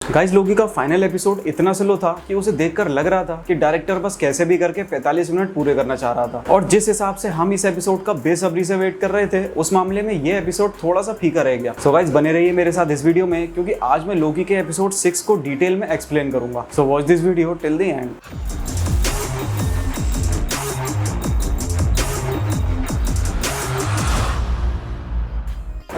Guys लोकी का final episode इतना slow था कि उसे देखकर लग रहा था कि डायरेक्टर बस कैसे भी करके 45 मिनट पूरे करना चाह रहा था। और जिस हिसाब से हम इस एपिसोड का बेसब्री से वेट कर रहे थे, उस मामले में ये एपिसोड थोड़ा सा फीका रह गया। सो गाइस बने रहिए मेरे साथ इस वीडियो में, क्योंकि आज मैं लोकी के एपिसोड 6 को डिटेल में एक्सप्लेन करूंगा। So watch this video till the end.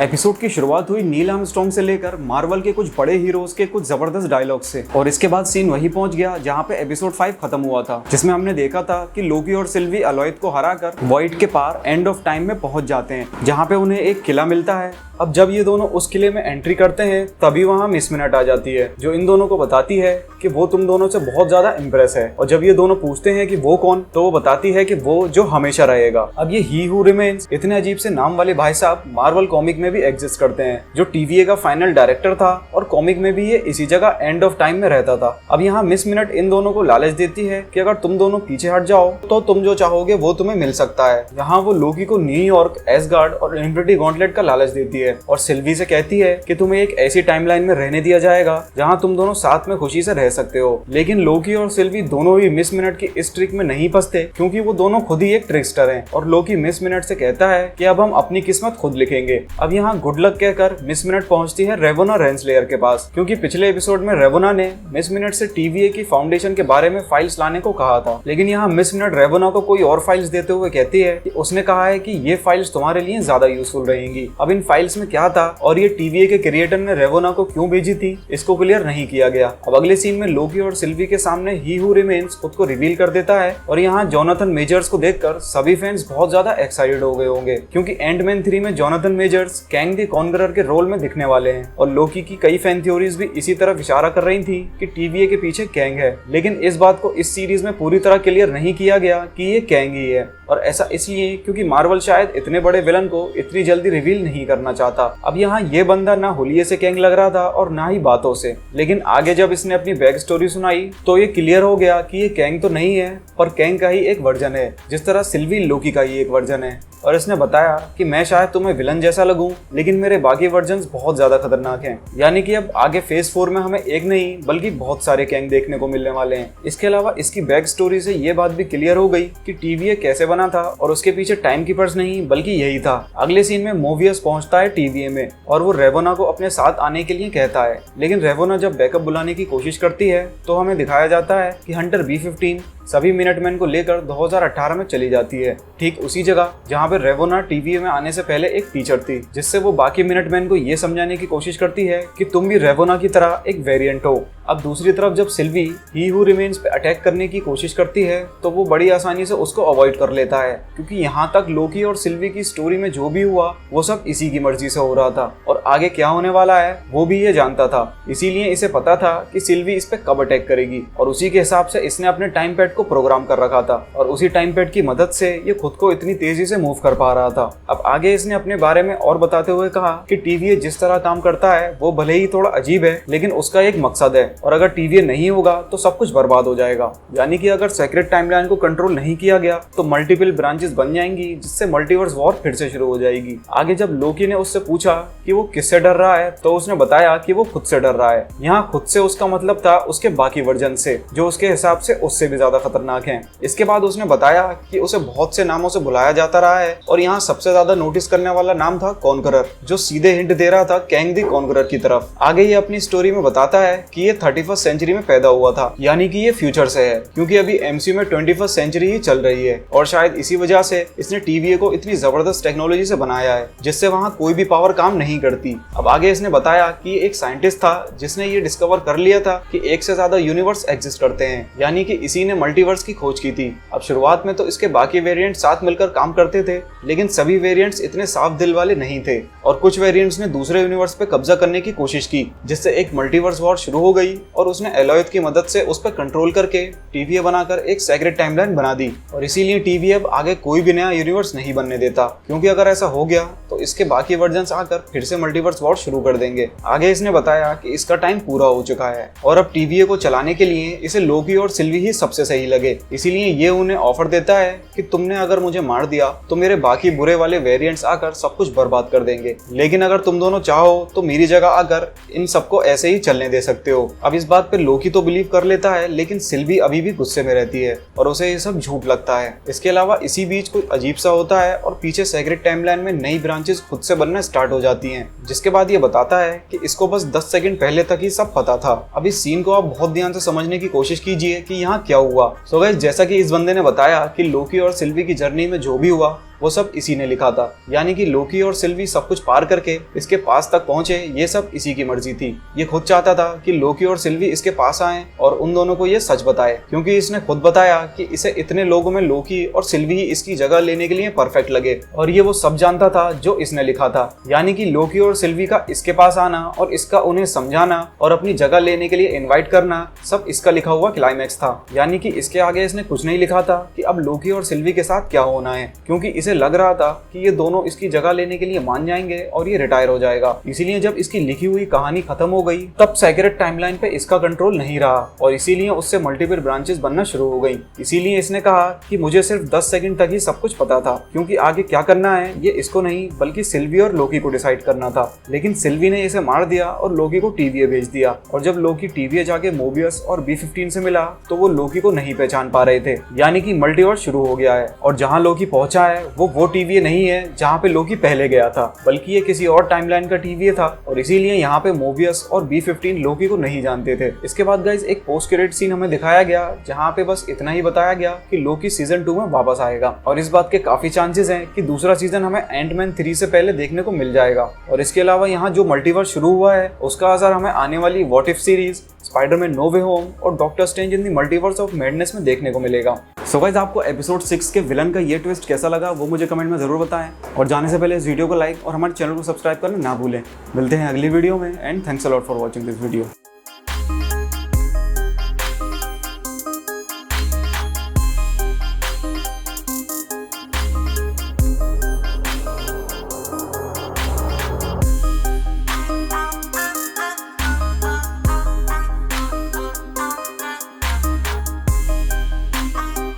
Episode की शुरुआत हुई नील आर्मस्ट्रॉन्ग से लेकर मार्वल के कुछ बड़े हीरोज के कुछ जबरदस्त डायलॉग से, और इसके बाद सीन वहीं पहुंच गया जहां पे एपिसोड 5 खत्म हुआ था, जिसमें हमने देखा था कि लोकी और सिल्वी अलोयथ को हराकर वॉइड के पार एंड ऑफ टाइम में पहुंच जाते हैं, जहां पे उन्हें एक किला मिलता है। अब जब ये दोनों उस किले में एंट्री करते हैं, तभी वहां मिस मिनट आ जाती है, जो इन दोनों को बताती है कि वो तुम दोनों से बहुत ज्यादा इम्प्रेस है। और जब ये दोनों पूछते हैं कि वो कौन, तो वो बताती है कि वो जो हमेशा रहेगा। अब ये ही हू रिमेन्स इतने अजीब से नाम वाले भाई साहब मार्वल कॉमिक में भी एग्जिस्ट करते हैं, जो TVA का फाइनल डायरेक्टर था, और कॉमिक में भी ये इसी जगह एंड ऑफ टाइम में रहता था। अब यहाँ मिस मिनट इन दोनों को लालच देती है कि अगर तुम दोनों पीछे हट जाओ तो तुम जो चाहोगे वो तुम्हें मिल सकता है। यहाँ वो लोकी को न्यूयॉर्क, एसगार्ड और इन्फिनिटी गॉन्टलेट का लालच देती है, और सिल्वी से कहती है कि तुम्हें एक ऐसी टाइमलाइन में रहने दिया जाएगा जहाँ तुम दोनों साथ में खुशी से रह सकते हो। लेकिन लोकी और सिल्वी दोनों ही मिस मिनट की इस ट्रिक में नहीं फंसते, क्योंकि वो दोनों खुद ही एक ट्रिकस्टर हैं। और लोकी मिस मिनट से कहता है कि अब हम अपनी किस्मत खुद लिखेंगे। अब यहाँ गुड लक कहकर मिस मिनट पहुंचती है रेवोना रेंसलेयर के पास, क्योंकि पिछले एपिसोड में रेवोना ने मिस मिनट से TVA की फाउंडेशन के बारे में फाइल्स लाने को कहा था। लेकिन यहाँ मिस मिनट रेवोना को कोई और फाइल्स देते हुए कहती है कि उसने कहा है कि ये फाइल्स तुम्हारे लिए ज्यादा यूजफुल रहेंगी। अब इन फाइल्स में क्या था और ये TVA के क्रिएटर ने रेवोना को क्यों भेजी थी, इसको क्लियर नहीं किया गया। अब अगले सीन में लोकी और सिल्वी के सामने ही हू रिमेन्स खुद को रिवील कर देता है, और यहाँ जोनाथन मेजर्स को देखकर सभी फैंस बहुत ज्यादा एक्साइटेड हो गए होंगे, क्योंकि एंटमैन 3 में Jonathan measures Kang the conqueror के रोल में दिखने वाले हैं। और लोकी की कई फैन थ्योरीज भी इसी तरफ इशारा कर रही थी कि TVA के पीछे कैंग है। लेकिन इस बात को इस सीरीज में पूरी तरह क्लियर नहीं किया गया कि ये कैंग ही है, और ऐसा इसलिए क्योंकि मार्वल शायद इतने बड़े विलन को इतनी जल्दी रिवील नहीं करना चाहता। अब यहाँ ये बंदा ना हुलिये से कैंग लग रहा था और ना ही बातों से, लेकिन आगे जब इसने अपनी बैक स्टोरी सुनाई तो ये क्लियर हो गया कि ये कैंग तो नहीं है, पर कैंग का ही एक वर्जन है, जिस तरह सिल्वी लोकी का ही एक वर्जन है। और इसने बताया कि मैं शायद तुम्हें विलन जैसा लगूं, लेकिन मेरे बाकी वर्जन्स बहुत ज्यादा खतरनाक हैं। यानी कि अब आगे फेज 4 में हमें एक नहीं बल्कि बहुत सारे कैंग देखने को मिलने वाले हैं। इसके अलावा इसकी बैक स्टोरी से ये बात भी क्लियर हो गई कि TVA कैसे बना था, और उसके पीछे टाइम कीपर्स नहीं बल्कि यही था। अगले सीन में मोबियस पहुंचता है TVA में, और वो रेवोना को अपने साथ आने के लिए कहता है। लेकिन रेवोना जब बैकअप बुलाने की कोशिश करती है तो हमें दिखाया जाता है कि हंटर B-15 सभी मिनटमैन को लेकर 2018 में चली जाती है, ठीक उसी जगह जहां पे रेवोना TVA में आने से पहले एक टीचर थी, जिससे वो बाकी मिनटमैन को ये समझाने की कोशिश करती है कि तुम भी रेवोना की तरह एक वेरिएंट हो। अब दूसरी तरफ जब सिल्वी ही हू रिमेन्स पे अटैक करने की कोशिश करती है तो वो बड़ी आसानी से उसको अवॉइड कर लेता है, क्योंकि यहाँ तक लोकी और सिल्वी की स्टोरी में जो भी हुआ वो सब इसी की मर्जी से हो रहा था, और आगे क्या होने वाला है वो भी ये जानता था। इसीलिए इसे पता था कि सिल्वी इस पे कब अटैक करेगी, और उसी के हिसाब से इसने अपने टाइम पैड को प्रोग्राम कर रखा था, और उसी टाइम पैड की मदद से ये खुद को इतनी तेजी से मूव कर पा रहा था। अब आगे इसने अपने बारे में और बताते हुए कहा कि TVA जिस तरह काम करता है वो भले ही थोड़ा अजीब है, लेकिन उसका एक मकसद है, और अगर TVA नहीं होगा तो सब कुछ बर्बाद हो जाएगा। यानी कि अगर सेक्रेट टाइमलाइन को कंट्रोल नहीं किया गया तो मल्टीपल ब्रांचेस बन जाएंगी, जिससे मल्टीवर्स वॉर फिर से शुरू हो जाएगी। आगे जब लोकी ने उससे पूछा कि वो किससे डर रहा है, तो उसने बताया कि वो खुद से डर रहा है। यहाँ खुद से उसका मतलब था उसके बाकी वर्जन से, जो उसके हिसाब से उससे भी ज्यादा खतरनाक हैं। इसके बाद उसने बताया कि उसे बहुत से नामों से बुलाया जाता रहा है, और यहाँ सबसे ज्यादा नोटिस करने वाला नाम था कॉन्करर, जो सीधे हिंट दे रहा था कैंग द कॉन्करर की तरफ। आगे ये अपनी स्टोरी में बताता है कि ये 31st सेंचुरी में पैदा हुआ था, यानी कि ये फ्यूचर से है, क्योंकि अभी MCU में 21st सेंचुरी ही चल रही है, और शायद इसी वजह से इसने TVA को इतनी जबरदस्त टेक्नोलॉजी से बनाया है जिससे वहाँ कोई भी पावर काम नहीं करती। अब आगे इसने बताया कि एक साइंटिस्ट था जिसने ये डिस्कवर कर लिया था कि एक से ज्यादा यूनिवर्स एग्जिस्ट करते हैं, यानी कि इसी ने मल्टीवर्स की खोज की थी। अब शुरुआत में तो इसके बाकी वेरिएंट साथ मिलकर काम करते थे, लेकिन सभी वेरिएंट्स इतने साफ दिल वाले नहीं थे, और कुछ वेरिएंट्स ने दूसरे यूनिवर्स पे कब्जा करने की कोशिश की, जिससे एक मल्टीवर्स वॉर शुरू हो गई, गई और उसने एलोयथ की मदद से उस पर कंट्रोल करके TVA बनाकर एक सेक्रेट टाइमलाइन बना दी। और इसीलिए TVA अब आगे कोई भी नया यूनिवर्स नहीं बनने देता, क्योंकि अगर ऐसा हो गया तो इसके बाकी वर्जन्स आकर फिर से मल्टीवर्स वॉर शुरू कर देंगे। आगे इसने बताया कि इसका टाइम पूरा हो चुका है और अब TVA को चलाने के लिए इसे लोकी और सिल्वी ही सबसे सही लगे। इसीलिए ये उन्हें ऑफर देता है कि तुमने अगर मुझे मार दिया तो मेरे बाकी बुरे वाले वेरिएंट्स आकर सब कुछ बर्बाद कर देंगे, लेकिन अगर तुम दोनों चाहो तो मेरी जगह आकर इन सबको ऐसे ही चलने दे सकते हो। अब इस बात पे लोकी तो बिलीव कर लेता है, लेकिन सिल्वी अभी भी गुस्से में रहती है और उसे ये सब झूठ लगता है। इसके अलावा इसी बीच कोई अजीब सा होता है और पीछे सेक्रेट टाइमलाइन में नई ब्रांचेस खुद से बनना स्टार्ट हो जाती हैं, जिसके बाद ये बताता है कि इसको बस 10 सेकंड पहले तक ही सब पता था। अब इस सीन को आप बहुत ध्यान से समझने की कोशिश कीजिए कि यहाँ क्या हुआ। सो गाइस, जैसा कि इस बंदे ने बताया कि लोकी और सिल्वी की जर्नी में जो भी हुआ वो सब इसी ने लिखा था, यानी कि लोकी और सिल्वी सब कुछ पार करके इसके पास तक पहुंचे, ये सब इसी की मर्जी थी। ये खुद चाहता था कि लोकी और सिल्वी इसके पास आएं और उन दोनों को ये सच बताए, क्योंकि इसने खुद बताया कि इसे इतने लोगों में लोकी और सिल्वी ही इसकी जगह लेने के लिए परफेक्ट लगे। और ये वो सब जानता था जो इसने लिखा था, यानी कि लोकी और सिल्वी का इसके पास आना और इसका उन्हें समझाना और अपनी जगह लेने के लिए इन्वाइट करना सब इसका लिखा हुआ क्लाइमैक्स था। यानी कि इसके आगे इसने कुछ नहीं लिखा था कि अब लोकी और सिल्वी के साथ क्या होना है, क्योंकि इसे लग रहा था कि ये दोनों इसकी जगह लेने के लिए मान जाएंगे और ये रिटायर हो जाएगा। इसीलिए जब इसकी लिखी हुई कहानी खत्म हो गई तब सेक्रेट टाइमलाइन पे इसका कंट्रोल नहीं रहा और इसीलिए उससे मल्टीपल ब्रांचेस बनना शुरू हो गई। इसीलिए इसने कहा कि मुझे सिर्फ 10 सेकंड तक ही सब कुछ पता था, क्योंकि आगे क्या करना है ये इसको नहीं बल्कि सिल्वी और लोकी को डिसाइड करना था। लेकिन सिल्वी ने इसे मार दिया और लोकी को TVA भेज दिया। और जब लोकी TVA जाके मोबियस और B15 से मिला तो वो लोकी को नहीं पहचान पा रहे थे, यानी कि मल्टीवर्स शुरू हो गया है। और जहाँ लोकी पहुंचा है वो TVA नहीं है जहाँ पे लोकी पहले गया था, बल्कि ये किसी और टाइमलाइन का TVA था और इसीलिए यहाँ पे मोबियस और B15 लोकी को नहीं जानते थे। इसके बाद गाइज एक पोस्ट क्रेडिट सीन हमें दिखाया गया जहाँ पे बस इतना ही बताया गया कि लोकी सीजन 2 में वापस आएगा और इस बात के काफी चांसेस हैं कि दूसरा सीजन हमें एंटमैन 3 से पहले देखने को मिल जाएगा। और इसके अलावा यहाँ जो मल्टीवर्स शुरू हुआ है उसका असर हमें आने वाली What If series, Spider Man No Way Home और Doctor Strange in the Multiverse of Madness में देखने को मिलेगा। सो गाइस, आपको एपिसोड 6 के विलन का ये ट्विस्ट कैसा लगा वो मुझे कमेंट में जरूर बताएं और जाने से पहले इस वीडियो को लाइक और हमारे चैनल को सब्सक्राइब करना ना भूलें। मिलते हैं अगली वीडियो में and thanks a lot for watching this video.